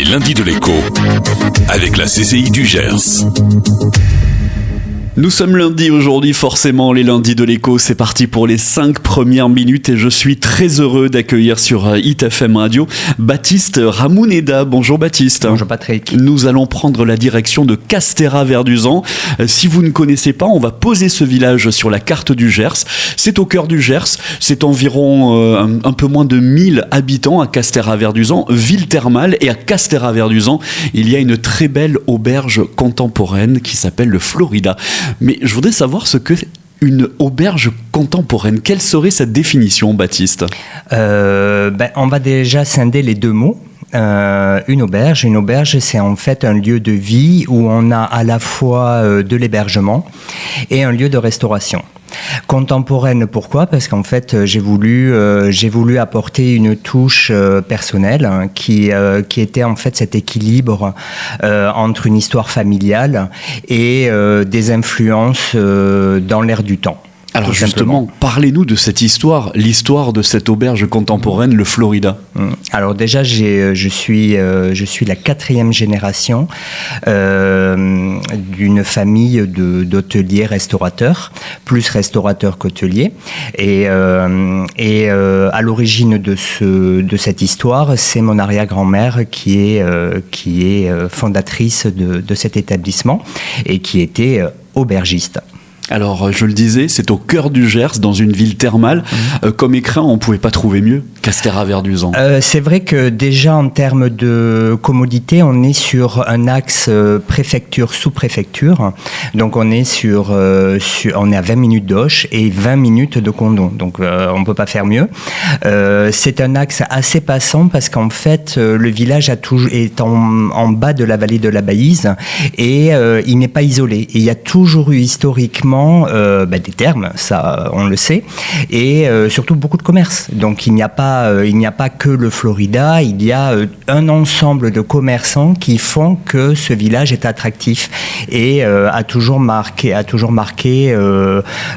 Les lundis de l'écho, avec la CCI du Gers. Nous sommes lundi aujourd'hui, forcément, les lundis de l'écho, c'est parti pour les 5 premières minutes et je suis très heureux d'accueillir sur Hit FM Radio Baptiste Ramouneda. Bonjour Baptiste. Bonjour Patrick. Nous allons prendre la direction de Castéra-Verduzan. Si vous ne connaissez pas, on va poser ce village sur la carte du Gers. C'est au cœur du Gers, c'est environ un peu moins de 1000 habitants à Castéra-Verduzan, ville thermale, et à Castéra-Verduzan, il y a une très belle auberge contemporaine qui s'appelle le Florida. Mais je voudrais savoir ce que une auberge contemporaine. Quelle serait cette définition, Baptiste ? On va déjà scinder les deux mots. Une auberge, c'est en fait un lieu de vie où on a à la fois de l'hébergement et un lieu de restauration. Contemporaine, pourquoi ? Parce qu'en fait, j'ai voulu apporter une touche personnelle qui était en fait cet équilibre entre une histoire familiale et des influences dans l'air du temps. Alors justement, parlez-nous de cette histoire, l'histoire de cette auberge contemporaine, le Florida. Alors déjà, je suis la 4e génération d'une famille d'hôteliers restaurateurs, plus restaurateurs qu'hôteliers. Et à l'origine de cette histoire, c'est mon arrière-grand-mère qui est fondatrice de cet établissement et qui était aubergiste. Alors, je le disais, c'est au cœur du Gers, dans une ville thermale. Comme écrin, on ne pouvait pas trouver mieux, Castéra-Verduzan. C'est vrai que déjà, en termes de commodité, on est sur un axe préfecture-sous-préfecture. Donc, on est on est à 20 minutes d'Auch et 20 minutes de Condom. Donc, on ne peut pas faire mieux. C'est un axe assez passant parce qu'en fait, le village est en bas de la vallée de la Baïse et il n'est pas isolé. Et il y a toujours eu historiquement des termes, ça on le sait, et surtout beaucoup de commerce. Donc il n'y a pas que le Florida, il y a un ensemble de commerçants qui font que ce village est attractif et a toujours marqué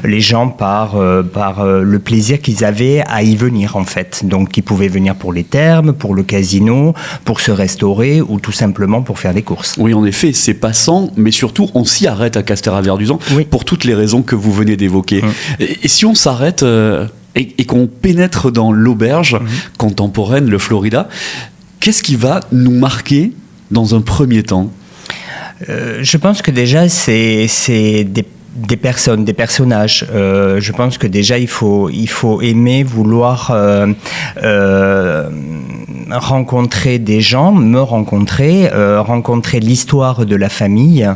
les gens par le plaisir qu'ils avaient à y venir en fait. Donc ils pouvaient venir pour les thermes, pour le casino, pour se restaurer ou tout simplement pour faire des courses. Oui, en effet, c'est passant, mais surtout on s'y arrête à Castéra-Verduzan pour toutes les raisons que vous venez d'évoquer. Et si on s'arrête et qu'on pénètre dans l'auberge contemporaine, le Florida, qu'est-ce qui va nous marquer dans un premier temps ? Je pense que déjà c'est des personnes, des personnages. Je pense que déjà il faut aimer, vouloir rencontrer des gens, rencontrer l'histoire de la famille.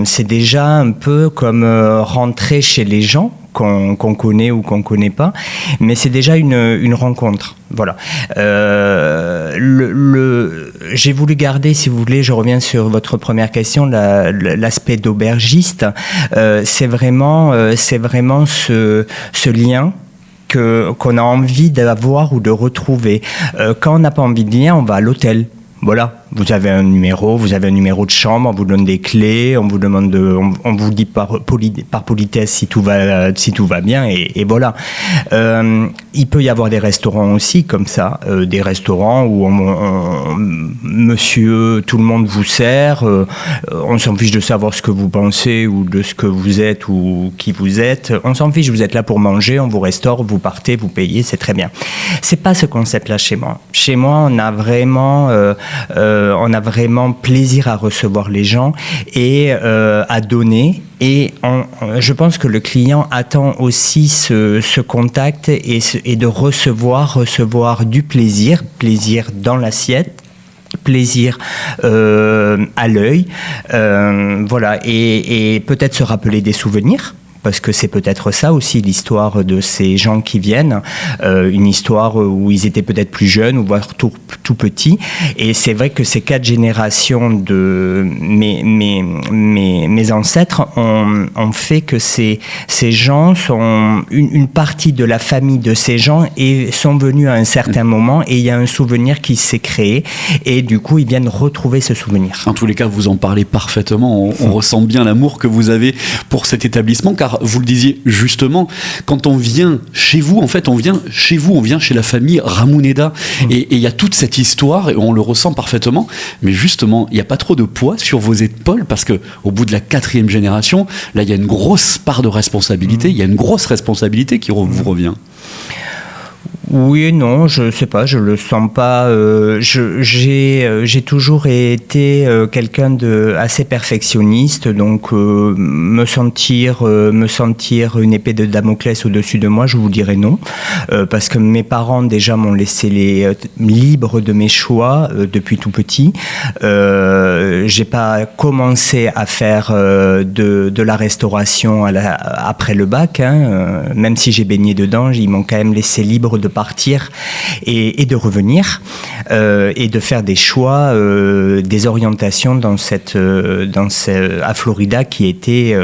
C'est déjà un peu comme rentrer chez les gens qu'on connaît ou qu'on connaît pas, mais c'est déjà une rencontre. Voilà. J'ai voulu garder, si vous voulez, je reviens sur votre première question, l'aspect d'aubergiste. C'est vraiment ce lien qu'on a envie d'avoir ou de retrouver. Quand on n'a pas envie de lien, on va à l'hôtel. Voilà, vous avez un numéro de chambre, on vous donne des clés, on vous demande on vous dit par politesse si tout va bien et voilà. Il peut y avoir des restaurants aussi comme ça, des restaurants où monsieur, tout le monde vous sert, on s'en fiche de savoir ce que vous pensez ou de ce que vous êtes ou qui vous êtes, on s'en fiche, vous êtes là pour manger, on vous restaure, vous partez, vous payez, c'est très bien. C'est pas ce concept-là chez moi. Chez moi, on a vraiment plaisir à recevoir les gens et à donner. Et je pense que le client attend aussi ce contact et de recevoir du plaisir dans l'assiette, plaisir à l'œil, voilà, et peut-être se rappeler des souvenirs. Parce que c'est peut-être ça aussi l'histoire de ces gens qui viennent, une histoire où ils étaient peut-être plus jeunes ou voire tout petits. Et c'est vrai que ces 4 générations de mes ancêtres ont fait que ces gens sont une partie de la famille de ces gens et sont venus à un certain moment et il y a un souvenir qui s'est créé et du coup ils viennent retrouver ce souvenir. En tous les cas, vous en parlez parfaitement. On ressent bien l'amour que vous avez pour cet établissement car car vous le disiez justement, quand on vient chez vous, en fait, on vient chez vous, on vient chez la famille Ramouneda, et il y a toute cette histoire, et on le ressent parfaitement, mais justement, il n'y a pas trop de poids sur vos épaules, parce que au bout de la 4e génération, là, il y a une grosse part de responsabilité, il y a une grosse responsabilité qui vous revient. Oui et non, je sais pas, je le sens pas. J'ai toujours été quelqu'un de assez perfectionniste, donc me sentir une épée de Damoclès au-dessus de moi, je vous dirais non, parce que mes parents déjà m'ont laissé libre de mes choix depuis tout petit. J'ai pas commencé à faire de la restauration après le bac, hein, même si j'ai baigné dedans, ils m'ont quand même laissé libre de partir et de revenir et de faire des choix, des orientations à Florida qui était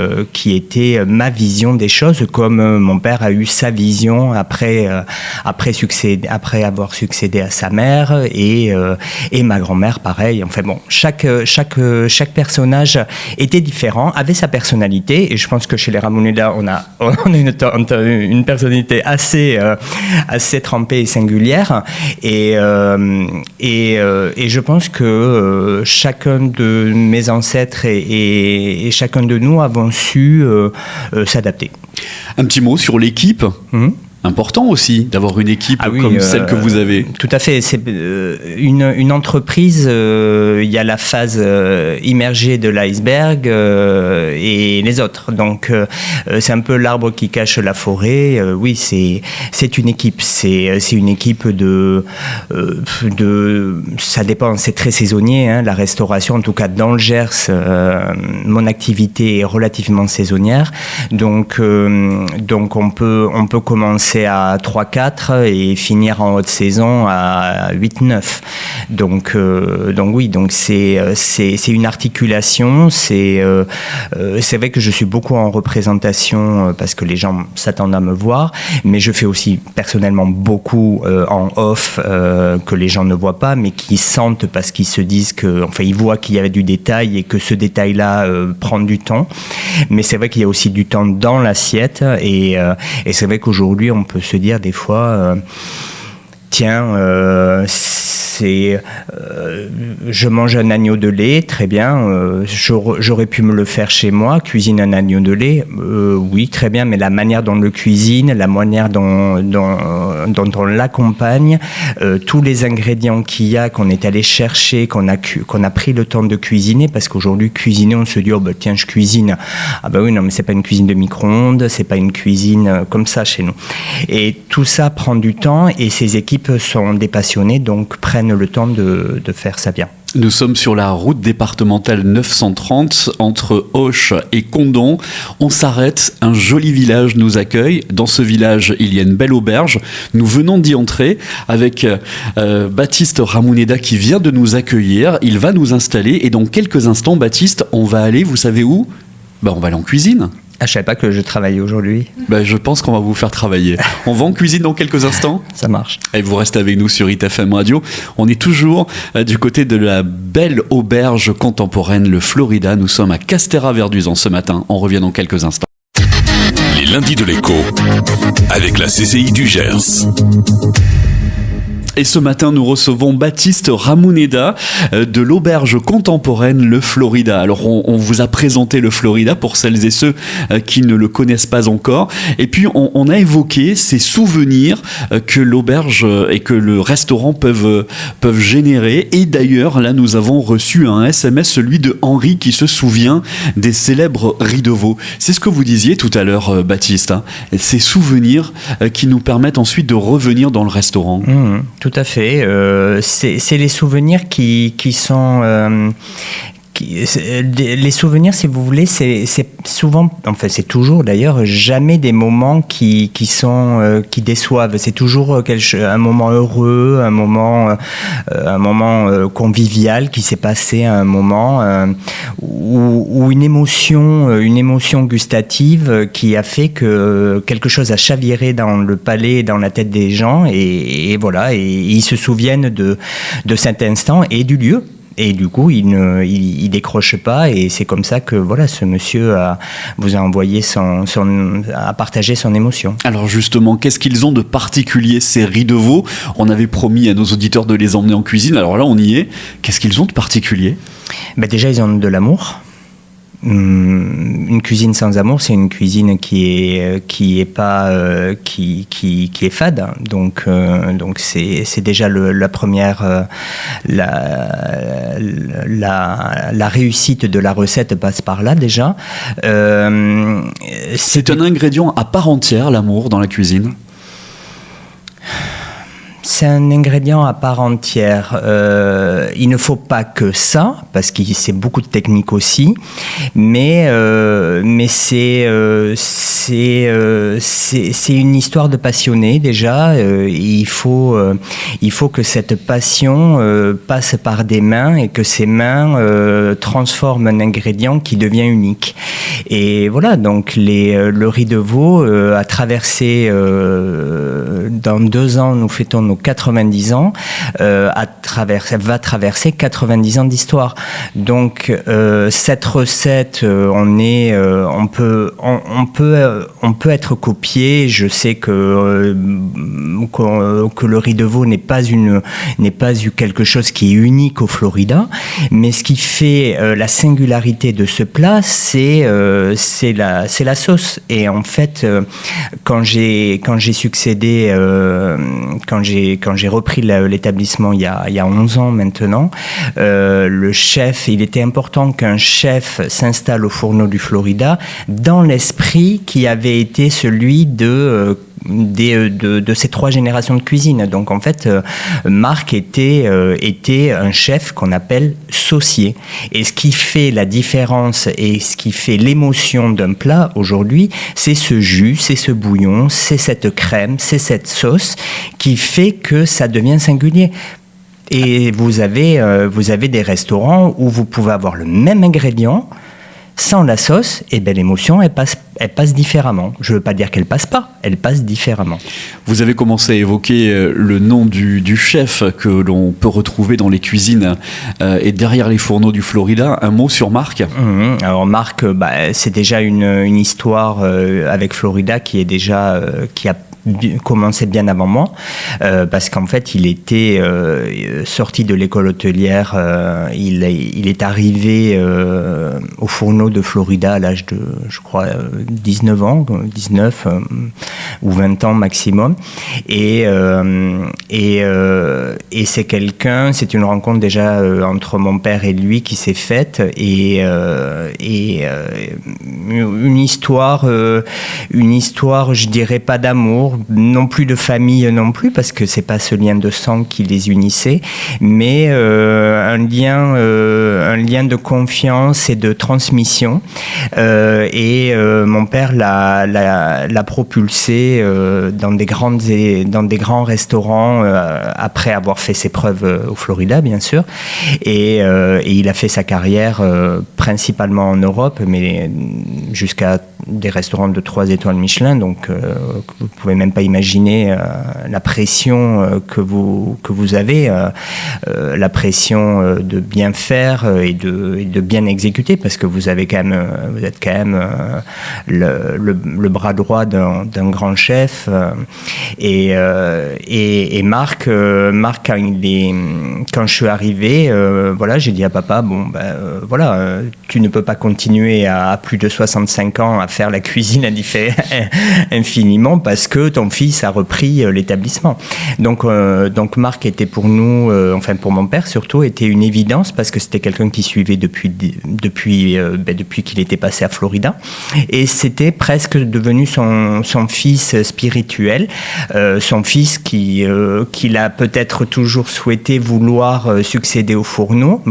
ma vision des choses, comme mon père a eu sa vision après avoir succédé à sa mère et ma grand-mère pareil. Enfin bon, chaque personnage était différent, avait sa personnalité, et je pense que chez les Ramouneda on a une personnalité assez trempée et singulière, et je pense que chacun de mes ancêtres et chacun de nous avons su s'adapter. Un petit mot sur l'équipe. Important aussi d'avoir une équipe comme celle que vous avez. Tout à fait. C'est une entreprise. Il y a la phase immergée de l'iceberg et les autres. Donc c'est un peu l'arbre qui cache la forêt. Oui, c'est une équipe. C'est une équipe de. Ça dépend. C'est très saisonnier. Hein, la restauration, en tout cas dans le Gers, mon activité est relativement saisonnière. Donc on peut commencer à 3-4 et finir en haute saison à 8-9. Donc oui, donc c'est une articulation. C'est vrai que je suis beaucoup en représentation parce que les gens s'attendent à me voir, mais je fais aussi personnellement beaucoup en off que les gens ne voient pas, mais qui sentent parce qu'ils se disent ils voient qu'il y avait du détail et que ce détail-là prend du temps. Mais c'est vrai qu'il y a aussi du temps dans l'assiette, et c'est vrai qu'aujourd'hui on peut se dire des fois je mange un agneau de lait, très bien, j'aurais pu me le faire chez moi, cuisine un agneau de lait, oui, très bien, mais la manière dont on le cuisine, la manière dont on l'accompagne, tous les ingrédients qu'il y a, qu'on est allé chercher, qu'on a pris le temps de cuisiner, parce qu'aujourd'hui, cuisiner, on se dit, tiens, je cuisine. Ah oui, non, mais c'est pas une cuisine de micro-ondes, c'est pas une cuisine comme ça chez nous. Et tout ça prend du temps, et ces équipes sont des passionnés, donc prennent le temps de faire ça bien. Nous sommes sur la route départementale 930 entre Auch et Condom. On s'arrête, un joli village nous accueille. Dans ce village, il y a une belle auberge. Nous venons d'y entrer avec Baptiste Ramouneda qui vient de nous accueillir. Il va nous installer et dans quelques instants, Baptiste, on va aller, vous savez où ? On va aller en cuisine. Ah, je savais pas que je travaillais aujourd'hui. Je pense qu'on va vous faire travailler. On va en cuisine dans quelques instants. Ça marche. Et vous restez avec nous sur ITFM Radio. On est toujours du côté de la belle auberge contemporaine, le Florida. Nous sommes à Castéra-Verduzan ce matin. On revient dans quelques instants. Les lundis de l'écho, avec la CCI du Gers. Et ce matin, nous recevons Baptiste Ramouneda de l'auberge contemporaine Le Florida. Alors, on vous a présenté Le Florida pour celles et ceux qui ne le connaissent pas encore. Et puis, on a évoqué ces souvenirs que l'auberge et que le restaurant peuvent générer. Et d'ailleurs, là, nous avons reçu un SMS, celui de Henri, qui se souvient des célèbres riz de veau. C'est ce que vous disiez tout à l'heure, Baptiste. Hein, ces souvenirs qui nous permettent ensuite de revenir dans le restaurant. Tout à fait. C'est les souvenirs qui sont... les souvenirs, si vous voulez, c'est souvent, enfin c'est toujours d'ailleurs, jamais des moments qui déçoivent. C'est toujours un moment heureux, un moment convivial qui s'est passé, un moment où une émotion gustative qui a fait que quelque chose a chaviré dans le palais, dans la tête des gens, et voilà, et ils se souviennent de cet instant et du lieu. Et du coup, il décroche pas, et c'est comme ça que voilà, ce monsieur vous a envoyé a partagé son émotion. Alors justement, qu'est-ce qu'ils ont de particulier, ces riz de veau? On avait promis à nos auditeurs de les emmener en cuisine, alors là on y est. Qu'est-ce qu'ils ont de particulier? Déjà, ils ont de l'amour. Une cuisine sans amour, c'est une cuisine qui est fade. Donc c'est déjà la première la réussite de la recette passe par là déjà. C'est un ingrédient à part entière, l'amour, dans la cuisine. C'est un ingrédient à part entière. Il ne faut pas que ça, parce que c'est beaucoup de technique aussi, mais c'est une histoire de passionné déjà. Il faut que cette passion passe par des mains, et que ces mains transforment un ingrédient qui devient unique. Et voilà, donc le riz de veau a traversé, dans 2 ans, nous fêtons nos 90 ans, va traverser 90 ans d'histoire. Donc cette recette, on peut être copié. Je sais que le riz de veau n'est pas quelque chose qui est unique au Florida, mais ce qui fait la singularité de ce plat, c'est la sauce. Et en fait, quand j'ai succédé, quand j'ai repris l'établissement il y a 11 ans maintenant, le chef, il était important qu'un chef s'installe au Fourneau du Florida dans l'esprit qui avait été celui de ces 3 générations de cuisine. Donc en fait, Marc était un chef qu'on appelle saucier. Et ce qui fait la différence et ce qui fait l'émotion d'un plat aujourd'hui, c'est ce jus, c'est ce bouillon, c'est cette crème, c'est cette sauce qui fait que ça devient singulier. Et vous avez des restaurants où vous pouvez avoir le même ingrédient, sans la sauce, et l'émotion, elle passe différemment. Je ne veux pas dire qu'elle passe pas, elle passe différemment. Vous avez commencé à évoquer le nom du chef que l'on peut retrouver dans les cuisines et derrière les fourneaux du Florida. Un mot sur Marc? Alors Marc, c'est déjà une histoire avec Florida qui a commençait bien avant moi, parce qu'en fait il était sorti de l'école hôtelière, il est arrivé au Fourneau de Florida à l'âge de, je crois, 19 ans, 19 ou 20 ans maximum, et c'est une rencontre déjà entre mon père et lui qui s'est faite, et une histoire, je dirais pas d'amour, non plus de famille non plus, parce que c'est pas ce lien de sang qui les unissait, mais un lien de confiance et de transmission. Mon père l'a propulsé dans des grands restaurants après avoir fait ses preuves au Florida, bien sûr, et il a fait sa carrière principalement en Europe, mais jusqu'à des restaurants de 3 étoiles Michelin, donc vous pouvez même pas imaginer la pression que vous avez, la pression de bien faire et de bien exécuter, parce que vous êtes quand même le bras droit d'un grand chef, et Marc, quand je suis arrivé, j'ai dit à papa, tu ne peux pas continuer à plus de 65 ans à faire la cuisine infiniment, parce que ton fils a repris l'établissement. Donc Marc était pour nous, pour mon père surtout, était une évidence, parce que c'était quelqu'un qui suivait depuis qu'il était passé à Florida, et c'était presque devenu son fils spirituel, son fils qu'il a peut-être toujours souhaité vouloir succéder au Fourneau,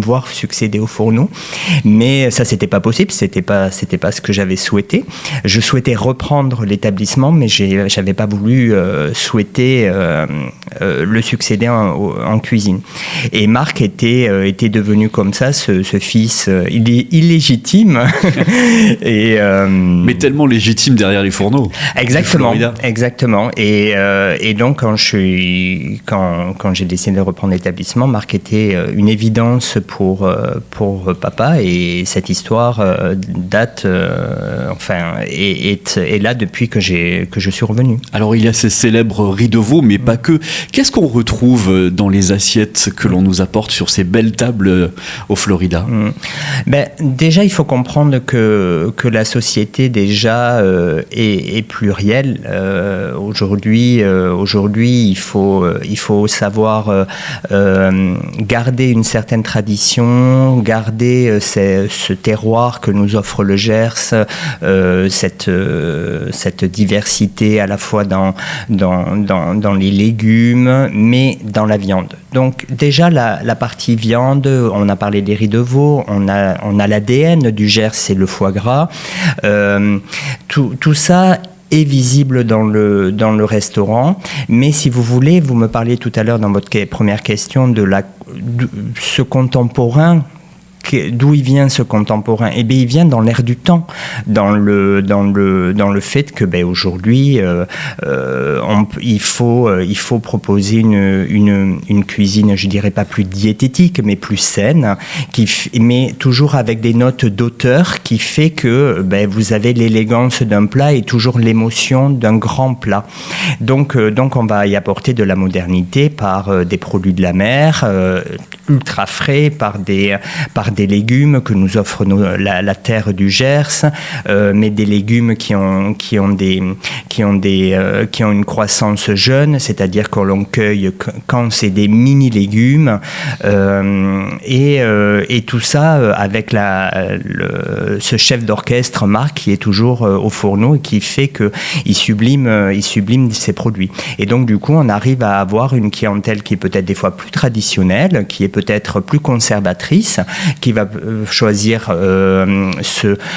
mais ça c'était pas possible, c'était pas ce que j'avais souhaité. Je souhaitais reprendre l'établissement, mais j'avais pas voulu souhaiter le succéder en cuisine. Et Marc était devenu comme ça ce fils illégitime. Mais tellement légitime derrière les fourneaux. Exactement. Et donc quand j'ai décidé de reprendre l'établissement, Marc était une évidence pour papa, et cette histoire date, est là depuis que je suis revenu. Alors il y a ces célèbres riz de veau, mais pas que. Qu'est-ce qu'on retrouve dans les assiettes que l'on nous apporte sur ces belles tables au Florida? Déjà, il faut comprendre que la société déjà est plurielle. Aujourd'hui, il faut savoir garder une certaine tradition, garder ce terroir que nous offre le Gers, cette diversité à la fois dans les légumes, mais dans la viande. Donc déjà la partie viande, on a parlé des riz de veau, on a l'ADN du Gers, c'est le foie gras. Tout ça est visible dans le restaurant, mais si vous voulez, vous me parliez tout à l'heure dans votre première question de ce contemporain. D'où il vient ce contemporain? Eh bien, il vient dans l'air du temps, dans le fait que aujourd'hui il faut proposer une cuisine, je dirais pas plus diététique, mais plus saine, mais toujours avec des notes d'auteur, qui fait que vous avez l'élégance d'un plat et toujours l'émotion d'un grand plat. Donc on va y apporter de la modernité par des produits de la mer, ultra frais, par des légumes que nous offre la terre du Gers, mais des légumes qui ont une croissance jeune, c'est-à-dire qu'on l'on cueille quand c'est des mini légumes, et tout ça avec ce chef d'orchestre Marc qui est toujours au fourneau et qui fait que il sublime ses produits. Et donc du coup on arrive à avoir une clientèle qui est peut-être des fois plus traditionnelle, qui est peut-être plus conservatrice, qui va choisir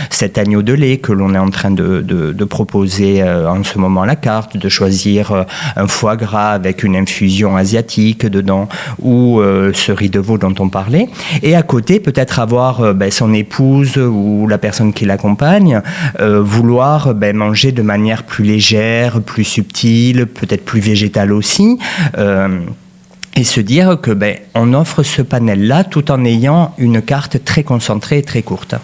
cet agneau de lait que l'on est en train de proposer en ce moment à la carte, de choisir un foie gras avec une infusion asiatique dedans, ou ce riz de veau dont on parlait, et à côté peut-être avoir son épouse ou la personne qui l'accompagne vouloir manger de manière plus légère, plus subtile, peut-être plus végétale aussi, et se dire que on offre ce panel-là tout en ayant une carte très concentrée et très courte.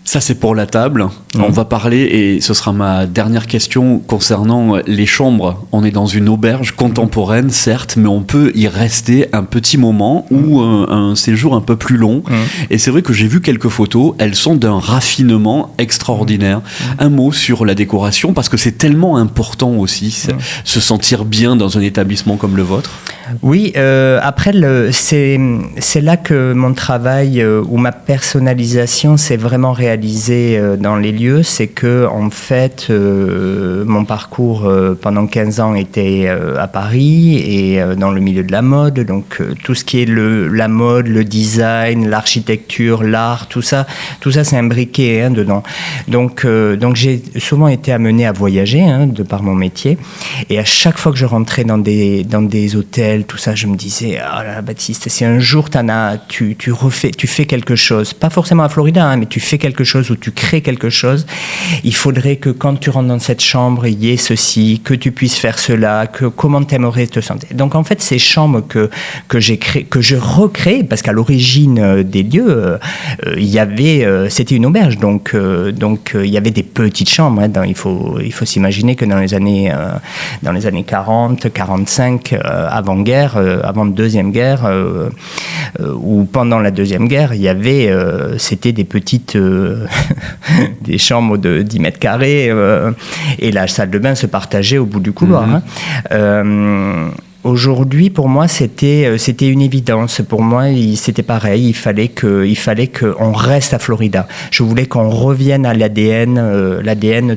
Ça, c'est pour la table. On va parler, et ce sera ma dernière question concernant les chambres. On est dans une auberge contemporaine, certes, mais on peut y rester un petit moment ou un séjour un peu plus long. Et c'est vrai que j'ai vu quelques photos, elles sont d'un raffinement extraordinaire. Un mot sur la décoration, parce que c'est tellement important aussi, se sentir bien dans un établissement comme le vôtre. Oui, après, c'est là que mon travail ou ma personnalisation s'est vraiment réalisée dans les lieux. C'est que, en fait, mon parcours pendant 15 ans était à Paris et dans le milieu de la mode. Donc, tout ce qui est la mode, le design, l'architecture, l'art, tout ça c'est imbriqué dedans. Donc j'ai souvent été amené à voyager de par mon métier. Et à chaque fois que je rentrais dans des hôtels, tout ça, je me disais, ah là, Baptiste, si un jour tu fais quelque chose, pas forcément à Florida, mais tu fais quelque chose ou tu crées quelque chose, il faudrait que quand tu rentres dans cette chambre, il y ait ceci, que tu puisses faire cela, comment t'aimerais te sentir. Donc en fait, ces chambres que j'ai créées, que je recrée, parce qu'à l'origine des lieux, c'était une auberge, donc il y avait des petites chambres. Il faut s'imaginer que dans les années 40, 45, avant-guerre, avant la Deuxième Guerre, ou pendant la Deuxième Guerre, il y avait, c'était des petites, des chambres de 10 mètres carrés, et la salle de bain se partageait au bout du couloir. Aujourd'hui, pour moi, c'était une évidence. Pour moi, c'était pareil. Il fallait qu'on reste à Florida. Je voulais qu'on revienne à l'ADN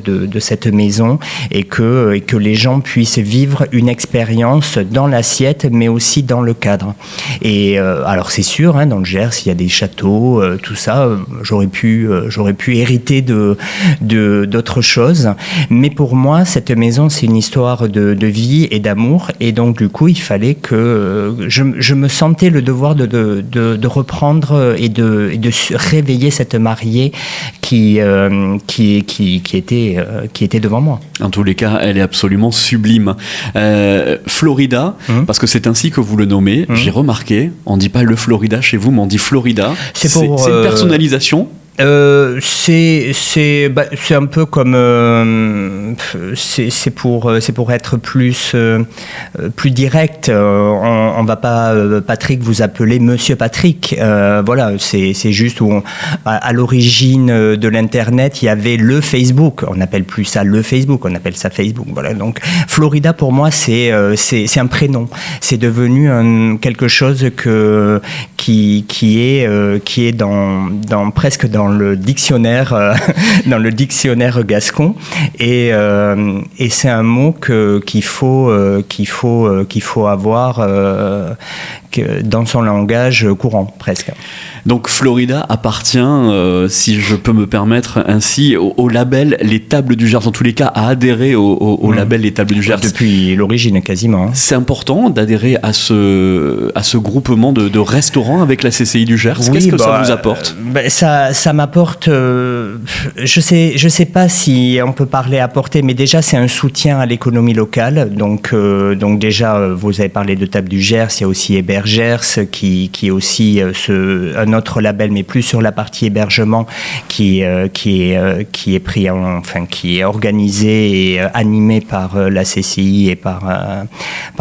de cette maison, et que les gens puissent vivre une expérience dans l'assiette, mais aussi dans le cadre. Et alors, c'est sûr, dans le Gers, il y a des châteaux, tout ça. J'aurais pu hériter d'autres choses. Mais pour moi, cette maison, c'est une histoire de vie et d'amour. Et donc, du coup, coup, il fallait que je me sentais le devoir de reprendre et de réveiller cette mariée qui était devant moi. En tous les cas, elle est absolument sublime. Florida, parce que c'est ainsi que vous le nommez, j'ai remarqué, on dit pas le Florida chez vous, mais on dit Florida. C'est une personnalisation. C'est un peu comme c'est pour être plus direct. On va pas Patrick vous appeler Monsieur Patrick. Voilà, c'est juste où à l'origine de l'internet il y avait le Facebook. On n'appelle plus ça le Facebook, on appelle ça Facebook. Voilà, donc Florida pour moi c'est un prénom. C'est devenu quelque chose qui est dans presque dans le dictionnaire gascon et c'est un mot qu'il faut avoir dans son langage courant presque. Donc Florida appartient, si je peux me permettre ainsi, au label Les Tables du Gers. En tous les cas, à adhérer au label Les Tables du Gers. Depuis l'origine, quasiment. C'est important d'adhérer à ce groupement de restaurants avec la CCI du Gers. Oui, qu'est-ce que ça vous apporte ? Ça m'apporte, je sais pas si on peut parler apporter, mais déjà c'est un soutien à l'économie locale. Donc déjà, vous avez parlé de Tables du Gers, il y a aussi Hébergers qui est aussi un autre label, mais plus sur la partie hébergement, qui est organisé et animé par la CCI et par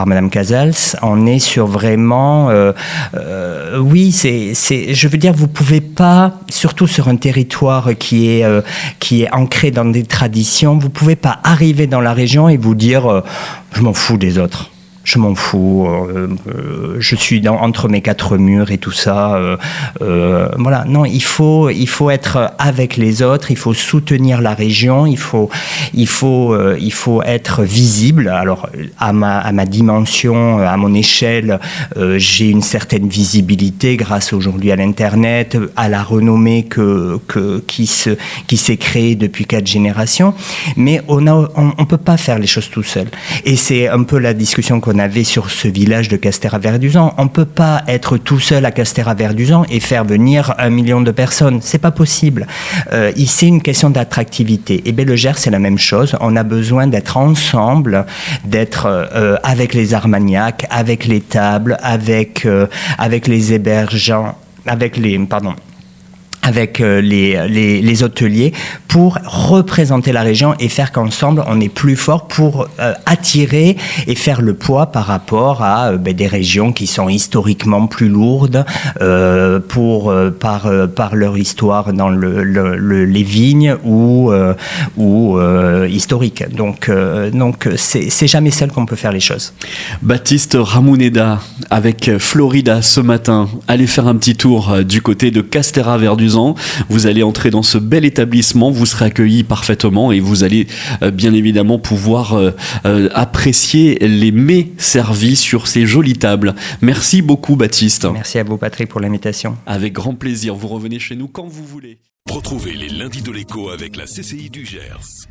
Madame Casals. On est sur vraiment, oui, je veux dire, vous pouvez pas, surtout sur un territoire qui est ancré dans des traditions, vous pouvez pas arriver dans la région et vous dire, je m'en fous des autres. Je m'en fous, je suis entre mes quatre murs et tout ça. Voilà, non, il faut être avec les autres, il faut soutenir la région, il faut être visible. Alors, à ma dimension, à mon échelle, j'ai une certaine visibilité grâce aujourd'hui à l'Internet, à la renommée qui s'est créée depuis 4 générations. Mais on peut pas faire les choses tout seul. Et c'est un peu la discussion qu'on avait sur ce village de Castéra-Verduzan. On ne peut pas être tout seul à Castéra-Verduzan et faire venir 1 million de personnes. C'est pas possible. C'est une question d'attractivité. Et bien le Gers, c'est la même chose. On a besoin d'être ensemble, d'être avec les Armagnacs, avec les tables, avec les hébergeants, avec les hôteliers pour représenter la région et faire qu'ensemble on est plus fort pour attirer et faire le poids par rapport à des régions qui sont historiquement plus lourdes par leur histoire dans les vignes ou historiques. Donc c'est jamais seul qu'on peut faire les choses. Baptiste Ramoneda avec Florida ce matin. Allez faire un petit tour du côté de Castéra-Verduzan. Vous allez entrer dans ce bel établissement, vous serez accueillis parfaitement et vous allez bien évidemment pouvoir apprécier les mets servis sur ces jolies tables. Merci beaucoup Baptiste. Merci à vous Patrick pour l'invitation. Avec grand plaisir, vous revenez chez nous quand vous voulez. Retrouvez les lundis de l'écho avec la CCI du Gers.